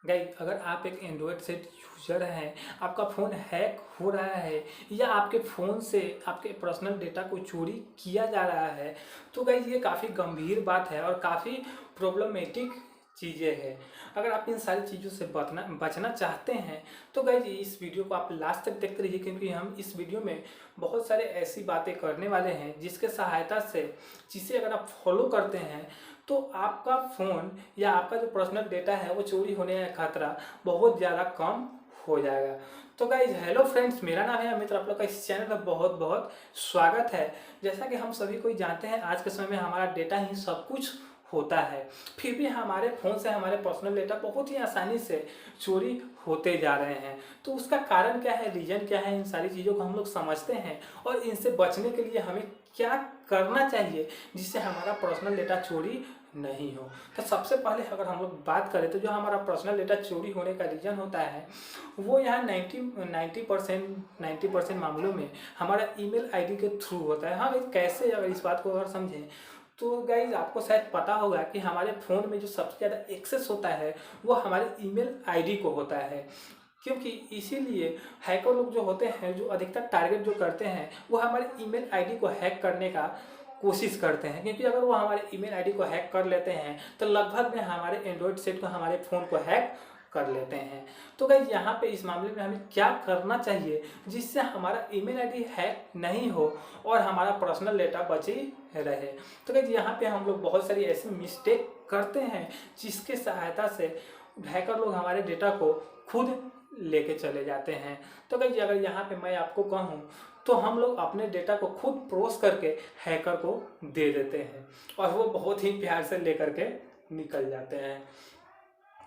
Guys, अगर आप एक एंड्रॉयड सेट यूजर हैं, आपका फ़ोन हैक हो रहा है या आपके फ़ोन से आपके पर्सनल डेटा को चोरी किया जा रहा है, तो गाइस ये काफ़ी गंभीर बात है और काफ़ी प्रॉब्लमेटिक चीज़ें हैं। अगर आप इन सारी चीज़ों से बचना चाहते हैं, तो गाइस इस वीडियो को आप लास्ट तक देखते रहिए, क्योंकि हम इस वीडियो में बहुत सारे ऐसी बातें करने वाले हैं जिसके सहायता से, जिसे अगर आप फॉलो करते हैं तो आपका फ़ोन या आपका जो पर्सनल डेटा है वो चोरी होने का खतरा बहुत ज़्यादा कम हो जाएगा। तो गाइज हेलो फ्रेंड्स, मेरा नाम है अमित और आप लोग का इस चैनल पर बहुत बहुत स्वागत है। जैसा कि हम सभी कोई जानते हैं, आज के समय में हमारा डेटा ही सब कुछ होता है, फिर भी हमारे फ़ोन से हमारे पर्सनल डेटा बहुत ही आसानी से चोरी होते जा रहे हैं। तो उसका कारण क्या है, रीज़न क्या है, इन सारी चीज़ों को हम लोग समझते हैं और इनसे बचने के लिए हमें क्या करना चाहिए जिससे हमारा पर्सनल डेटा चोरी नहीं हो। तो सबसे पहले अगर हम लोग बात करें तो जो हमारा पर्सनल डेटा चोरी होने का रीज़न होता है वो यहाँ 90% मामलों में हमारा ईमेल आईडी के थ्रू होता है। हाँ गाइस, कैसे, अगर इस बात को अगर समझें तो गाइज आपको शायद पता होगा कि हमारे फ़ोन में जो सबसे ज़्यादा एक्सेस होता है वो हमारे ईमेल आईडी को होता है, क्योंकि इसीलिए हैकर लोग जो होते हैं, जो अधिकतर टारगेट जो करते हैं वो हमारे ईमेल आईडी को हैक करने का कोशिश करते हैं। क्योंकि अगर वो हमारे ईमेल आईडी को हैक कर लेते हैं तो लगभग में हमारे एंड्रॉयड सेट को, हमारे फ़ोन को हैक कर लेते हैं। तो गाइज यहाँ पे इस मामले में हमें क्या करना चाहिए जिससे हमारा ईमेल आईडी हैक नहीं हो और हमारा पर्सनल डेटा बची रहे। तो गाइज यहाँ पे हम लोग बहुत सारी ऐसी मिस्टेक करते हैं जिसके सहायता से हैकर लोग हमारे डेटा को खुद लेके चले जाते हैं। तो गाइज अगर यहाँ पे मैं आपको कहूँ तो हम लोग अपने डेटा को खुद प्रोसेस करके हैकर को दे देते हैं और वो बहुत ही प्यार से लेकर के निकल जाते हैं।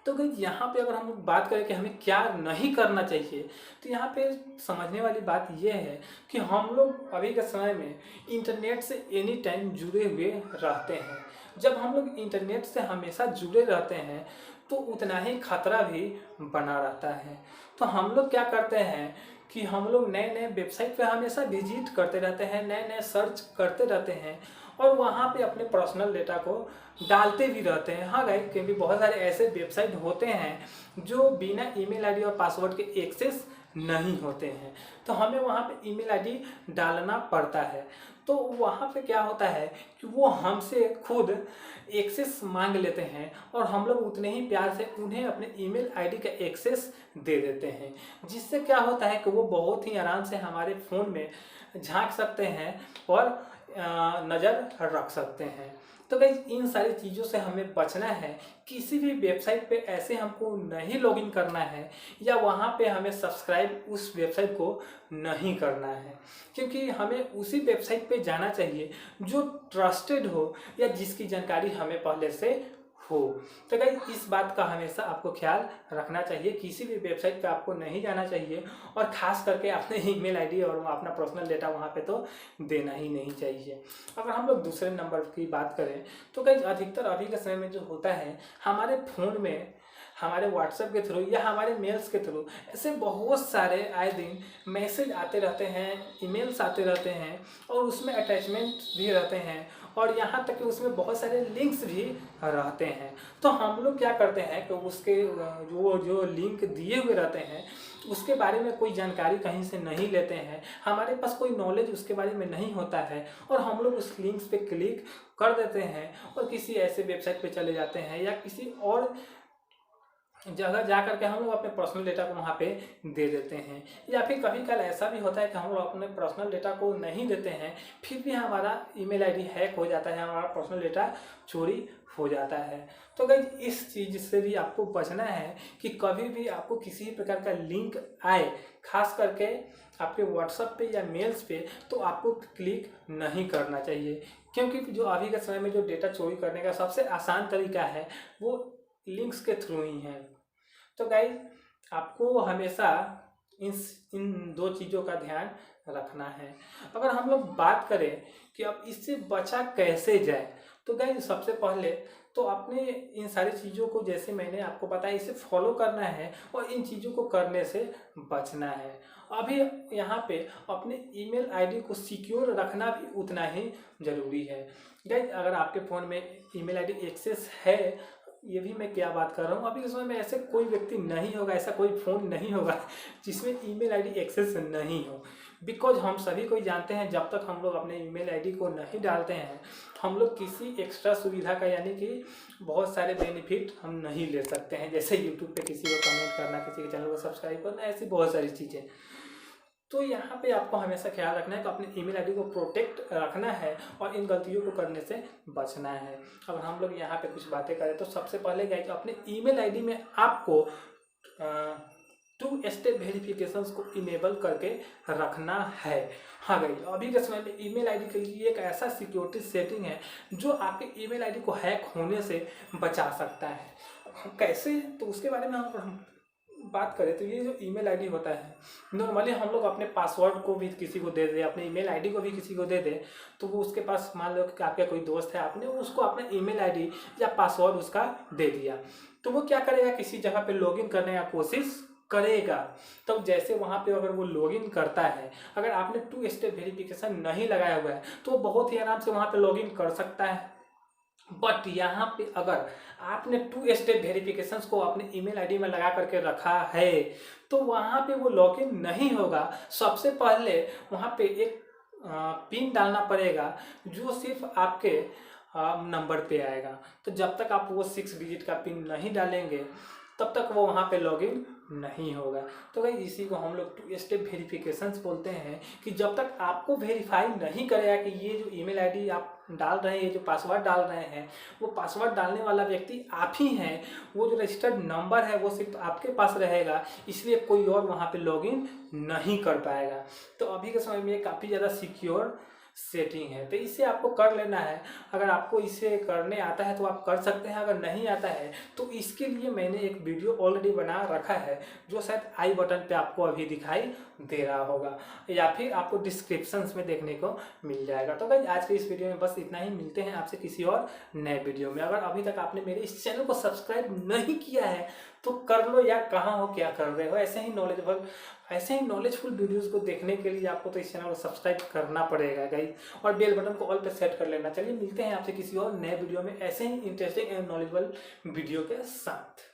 तो गाइस यहाँ पे अगर हम लोग बात करें कि हमें क्या नहीं करना चाहिए, तो यहाँ पे समझने वाली बात ये है कि हम लोग अभी के समय में इंटरनेट से एनी टाइम जुड़े हुए रहते हैं। जब हम लोग इंटरनेट से हमेशा जुड़े रहते हैं तो उतना ही खतरा भी बना रहता है। तो हम लोग क्या करते हैं कि हम लोग नए नए वेबसाइट पे हमेशा विजिट करते रहते हैं, नए नए सर्च करते रहते हैं और वहाँ पे अपने पर्सनल डेटा को डालते भी रहते हैं। हाँ गाइस, क्योंकि बहुत सारे ऐसे वेबसाइट होते हैं जो बिना ईमेल आईडी और पासवर्ड के एक्सेस नहीं होते हैं, तो हमें वहाँ पे ईमेल आईडी डालना पड़ता है। तो वहाँ पे क्या होता है कि वो हमसे खुद एक्सेस मांग लेते हैं और हम लोग उतने ही प्यार से उन्हें अपने ईमेल आईडी का एक्सेस दे देते हैं, जिससे क्या होता है कि वो बहुत ही आराम से हमारे फ़ोन में झांक सकते हैं और नज़र रख सकते हैं। तो गाइस इन सारी चीज़ों से हमें बचना है। किसी भी वेबसाइट पे ऐसे हमको नहीं लॉगिन करना है या वहाँ पे हमें सब्सक्राइब उस वेबसाइट को नहीं करना है, क्योंकि हमें उसी वेबसाइट पे जाना चाहिए जो ट्रस्टेड हो या जिसकी जानकारी हमें पहले से हो। तो गाइस इस बात का हमेशा आपको ख्याल रखना चाहिए, किसी भी वेबसाइट पे आपको नहीं जाना चाहिए और ख़ास करके अपने ईमेल आईडी और अपना पर्सनल डेटा वहाँ पे तो देना ही नहीं चाहिए। अगर हम लोग दूसरे नंबर की बात करें तो गाइस अधिकतर अभी के समय में जो होता है, हमारे फ़ोन में हमारे व्हाट्सएप के थ्रू या हमारे मेल्स के थ्रू ऐसे बहुत सारे आए दिन मैसेज आते रहते हैं, ईमेल्स आते रहते हैं और उसमें अटैचमेंट भी रहते हैं और यहाँ तक कि उसमें बहुत सारे लिंक्स भी रहते हैं। तो हम लोग क्या करते हैं कि उसके जो लिंक दिए हुए रहते हैं उसके बारे में कोई जानकारी कहीं से नहीं लेते हैं, हमारे पास कोई नॉलेज उसके बारे में नहीं होता है और हम लोग उस लिंक्स पे क्लिक कर देते हैं और किसी ऐसे वेबसाइट पे चले जाते हैं या किसी और जगह जा करके हम लोग अपने पर्सनल डेटा को वहाँ पे दे देते हैं। या फिर कभी कल ऐसा भी होता है कि हम लोग अपने पर्सनल डेटा को नहीं देते हैं, फिर भी हमारा ईमेल आईडी हैक हो जाता है, हमारा पर्सनल डेटा चोरी हो जाता है। तो गाइस इस चीज़ से भी आपको बचना है कि कभी भी आपको किसी भी प्रकार का लिंक आए, खास करके आपके व्हाट्सएप पे या मेल्स पे, तो आपको क्लिक नहीं करना चाहिए, क्योंकि जो अभी के समय में जो डेटा चोरी करने का सबसे आसान तरीका है वो लिंक्स के थ्रू ही है। तो गाइज आपको हमेशा इन दो चीज़ों का ध्यान रखना है। अगर हम लोग बात करें कि अब इससे बचा कैसे जाए, तो गाइज सबसे पहले तो अपने इन सारी चीज़ों को, जैसे मैंने आपको बताया, इसे फॉलो करना है और इन चीज़ों को करने से बचना है। अभी यहाँ पे अपने ईमेल आईडी को सिक्योर रखना भी उतना ही ज़रूरी है। गाइज अगर आपके फ़ोन में ईमेल आईडी एक्सेस है ये भी मैं क्या बात कर रहा हूँ, अभी के समय में ऐसे कोई व्यक्ति नहीं होगा, ऐसा कोई फ़ोन नहीं होगा जिसमें ईमेल आईडी एक्सेस नहीं हो। बिकॉज हम सभी कोई जानते हैं, जब तक हम लोग अपने ईमेल आईडी को नहीं डालते हैं हम लोग किसी एक्स्ट्रा सुविधा का यानी कि बहुत सारे बेनिफिट हम नहीं ले सकते हैं, जैसे यूट्यूब पे किसी को कमेंट करना, किसी के चैनल को सब्सक्राइब करना, ऐसी बहुत सारी चीज़ें। तो यहाँ पे आपको हमेशा ख्याल रखना है कि अपने ईमेल आईडी को प्रोटेक्ट रखना है और इन गलतियों को करने से बचना है। अगर हम लोग यहाँ पे कुछ बातें करें तो सबसे पहले क्या है कि अपने ईमेल आईडी में आपको 2 स्टेप वेरिफिकेशंस को इनेबल करके रखना है। हाँ गई, अभी के समय में ईमेल आईडी के लिए एक ऐसा सिक्योरिटी सेटिंग है जो आपके ईमेल आईडी को हैक होने से बचा सकता है। कैसे, तो उसके बारे में हम बात करें तो ये जो ईमेल आईडी होता है, नॉर्मली हम लोग अपने पासवर्ड को भी किसी को दे दे, अपने ईमेल आईडी को भी किसी को दे दे, तो वो उसके पास, मान लो कि आपका कोई दोस्त है, आपने उसको अपना ईमेल आईडी या पासवर्ड उसका दे दिया, तो वो क्या करेगा, किसी जगह पे लॉगिन करने का कोशिश करेगा। तो जैसे वहाँ पे अगर वो लॉगिन करता है, अगर आपने 2 स्टेप वेरिफिकेशन नहीं लगाया हुआ है तो बहुत ही आराम से वहाँ पे लॉगिन कर सकता है। बट यहाँ पे अगर आपने 2 स्टेप वेरिफिकेशंस को अपने ईमेल आईडी में लगा करके रखा है तो वहाँ पे वो लॉगिन नहीं होगा। सबसे पहले वहाँ पे एक पिन डालना पड़ेगा जो सिर्फ आपके नंबर पे आएगा। तो जब तक आप वो 6 डिजिट का पिन नहीं डालेंगे तब तक वो वहाँ पे लॉगिन नहीं होगा। तो भाई इसी को हम लोग 2 स्टेप वेरिफिकेशंस बोलते हैं कि जब तक आपको वेरीफाई नहीं करेगा कि ये जो ईमेल आईडी आप डाल रहे हैं, ये जो पासवर्ड डाल रहे हैं, वो पासवर्ड डालने वाला व्यक्ति आप ही हैं, वो जो रजिस्टर्ड नंबर है वो सिर्फ आपके पास रहेगा, इसलिए कोई और वहाँ पे लॉगिन नहीं कर पाएगा। तो अभी के समय में ये काफ़ी ज़्यादा सिक्योर सेटिंग है, तो इसे आपको कर लेना है। अगर आपको इसे करने आता है तो आप कर सकते हैं, अगर नहीं आता है तो इसके लिए मैंने एक वीडियो ऑलरेडी बना रखा है जो शायद आई बटन पे आपको अभी दिखाई दे रहा होगा या फिर आपको डिस्क्रिप्शंस में देखने को मिल जाएगा। तो भाई आज के इस वीडियो में बस इतना ही, मिलते हैं आपसे किसी और नए वीडियो में। अगर अभी तक आपने मेरे इस चैनल को सब्सक्राइब नहीं किया है तो कर लो, या कहाँ हो, क्या कर रहे हो। ऐसे ही नॉलेजफुल वीडियोस को देखने के लिए आपको तो इस चैनल को सब्सक्राइब करना पड़ेगा गाइस, और बेल बटन को ऑल पे सेट कर लेना। चलिए मिलते हैं आपसे किसी और नए वीडियो में ऐसे ही इंटरेस्टिंग एंड नॉलेजेबल वीडियो के साथ।